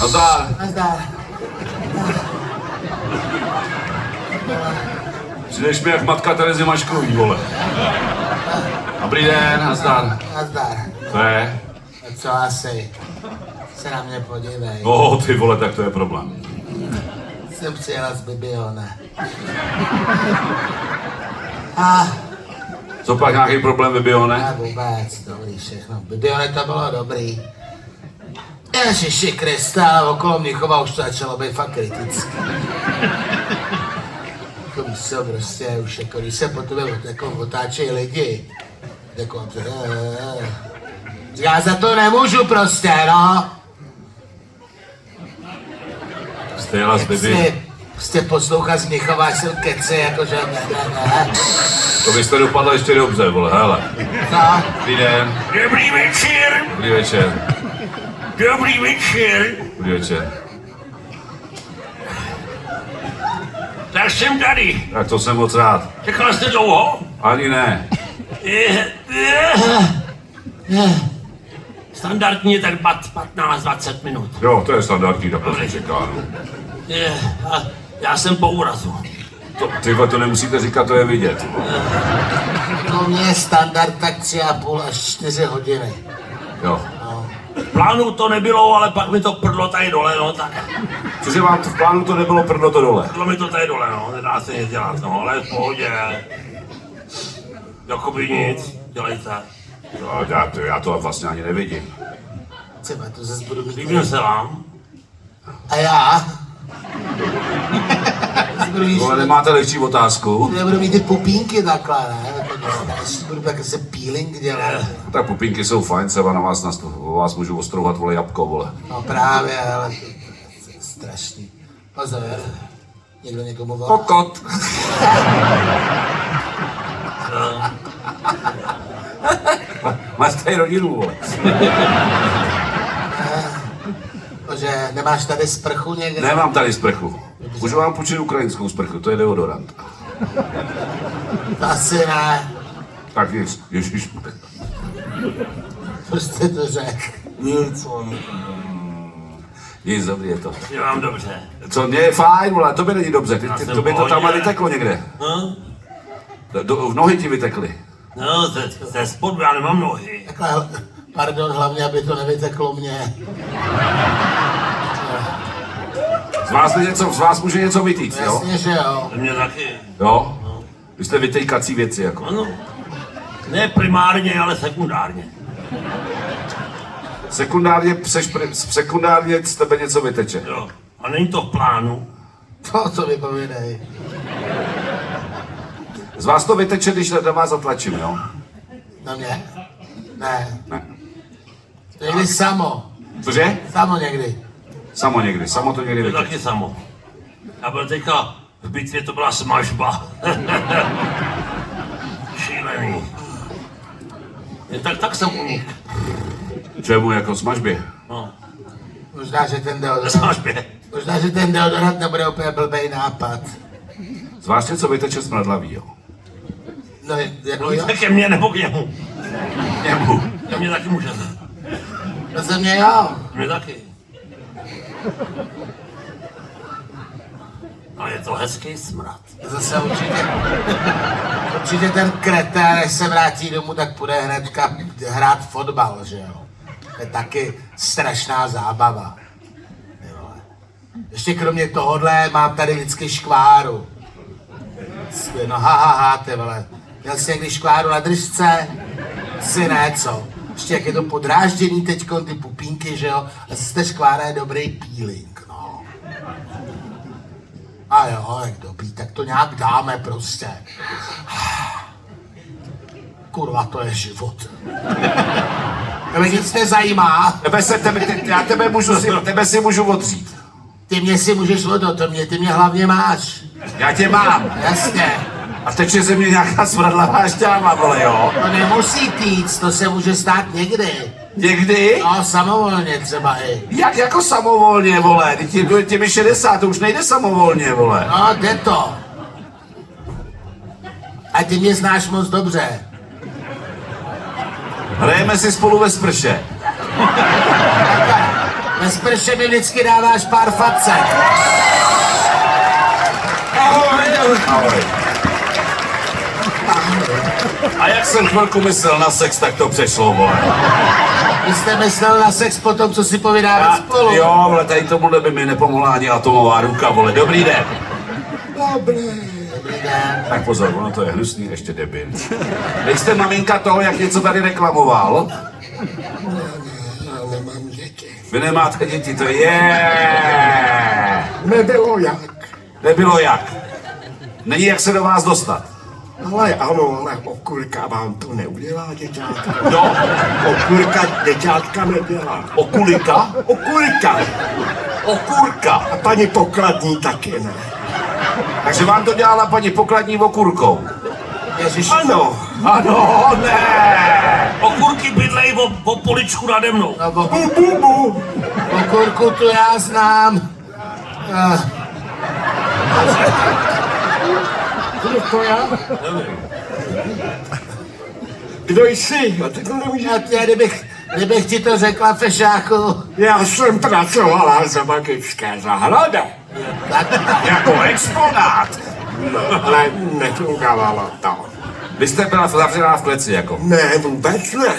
Nazdar. Nazdar. Přijdeš mi jak matka Terezy Maškový, vole. Dobrý den, nazdar. Nazdar. To je? Co asi? Se na mě podívej. No, ty vole, tak to je problém. Jsem přijela z Bibione. A Co pak nějaký problém Bibione? ne vůbec, dobrý všechno. Bibione to bylo dobrý. Ježiši Krista, ale okolo Mnichova už to začalo být fakt kritický. Jako víš co, prostě už jako, když se po tebe jako otáčejí lidi. Jako, já za to nemůžu prostě, no. Jste jela z Bibi. Prostě poslouchat z Mnichova, až jsem keci, jakože ne. To byste dopadla ještě dobře, vole, hele. No. Dobrý den. Dobrý večer. Dobrý večer. Dobrý večer. Dobrý večer. Tak jsem tady. Tak to jsem moc rád. Čekal jste dlouho? Ani ne. Standardně tak 15-20 minut. Jo, to je standardní, takhle jsem čekal. No. Já jsem po úrazu. Tyhle to nemusíte říkat, to je vidět. To mě je standard tak 3,5 až 4 hodiny. Jo. V plánu to nebylo, ale pak mi to prdlo tady dole, no tak. Cože vám v plánu to nebylo, prdlo to dole? Prdlo mi to tady dole, no, nedá se nic dělat, no, ale v pohodě. Jakoby nic, dělejte. No, já to vlastně ani nevidím. Třeba to zase budu mít. Líbím se vám. A já? Ale nemáte lehčí otázku? Nebudu mít ty pupínky takhle, ne? Budu tak se peeling dělat. Tak pupínky jsou fajn, třeba na vás můžu ostrouhat, vole, jabko, vole. No právě, ale to je strašný. Pozor, někdo někomu volá. Kokot. Máš tady rodinu, vole. Že nemáš tady sprchu někde? Nemám tady sprchu. Můžu vám půjčit ukrajinskou sprchu, to je deodorant. Asi ne. Tak nic, ježiš. Prostě to řek. Nic, Nic, dobrý je to. Je vám dobře. Co, mě je fajn, vole, to by není dobře, jsem to by to v tam pohodě. vyteklo někde. No, V nohy ti vytekly. no ze spodu já nemám nohy. Takhle, pardon, hlavně, aby to nevyteklo mně. Z vás může něco vytýct, jo? Jasně, že jo. To mě taky. Jo? Vy jste vytejkací věci, jako. Ano. Ne primárně, ale sekundárně. Sekundárně z tebe něco vyteče. Jo. A není to v plánu. To vypovědej. Z vás to vyteče, když na vás zatlačím, jo? Na mě? Ne. Ne. To někdy samo. Cože? Samo někdy. Samo někdy, samo to někdy To je vyteče. taky samo. Já byl teďka v bitvě, to byla smažba. Šílený. Tak jsem unik. Čemu, jako smažbě? No, Možná, že ten ve deodorant. smažbě. Možná, že ten deodorant nebude úplně blbej nápad. Z vás něco vyteče smradlavý, jo? No, jako jo. Tak ke mně nebo k němu. Němu. Ke mně taky můžete. To ze mě jo. Mě taky. A je to hezký smrad. Zase určitě ten kretén, než se vrátí domů, tak půjde hnedka hrát fotbal, že jo. To je taky strašná zábava. Ty vole. Ještě kromě tohohle mám tady vždycky škváru. No ty vole. Měl jsi někdy škváru na držce? Si ne, co? Ještě jak je to podrážděný teďko, ty pupínky, že jo. A z té škvára je dobrý peeling, no. A jo, jak dobrý, tak to nějak dáme prostě. Kurva, to je život. Tebe nic nezajímá. Tebe si můžu odřít. Ty mě si můžeš ty mě hlavně máš. Já tě mám. Jasně. A teče ze mě nějaká smradlavá šťáva, vole, jo? To nemusí týct, to se může stát někdy. Někdy? No, samovolně třeba i. Jak jako samovolně, vole? Těmi 60, to už nejde samovolně, vole. No, jde to. A ty mě znáš moc dobře. Hrajeme si spolu ve sprše. Ve sprše mi vždycky dáváš pár facek. Ahoj. A jak jsem chvilku myslel na sex, tak to přešlo, vole. Vy jste myslel na sex po tom, co si povídáme spolu. Jo, ale tady tomuhle by mi nepomohla ani atomová ruka, vole. Dobrý den. Dobrý den. Tak pozor, ono to je hnusný, ještě debil. Nejste maminka toho, jak něco tady reklamoval? Já nemám děti. Vy nemáte děti, to je. Nebylo jak. Nebylo jak. Není jak se do vás dostat. Ale ano, ale okurka vám to neudělá, děťátka. No, Okurka děťátka nedělá. okulika? Okurka. Okurka. A paní pokladní taky ne. Takže vám to dělala paní pokladní okurkou. Ježiš, Ano. Ano, ne. Okurky bydlej o poličku nade mnou. no, Bu, bu, bu. okurku tu já znám. Kdo to já? Kdo jsi? A ty to nemůžeš. Kdybych ti to řekla, fešáku, Já jsem pracovala v zoologické zahradě. tak Jako exponát. No, ale nefungovalo to. Vy jste byla zavřená v kleci, jako. Ne, vůbec ne.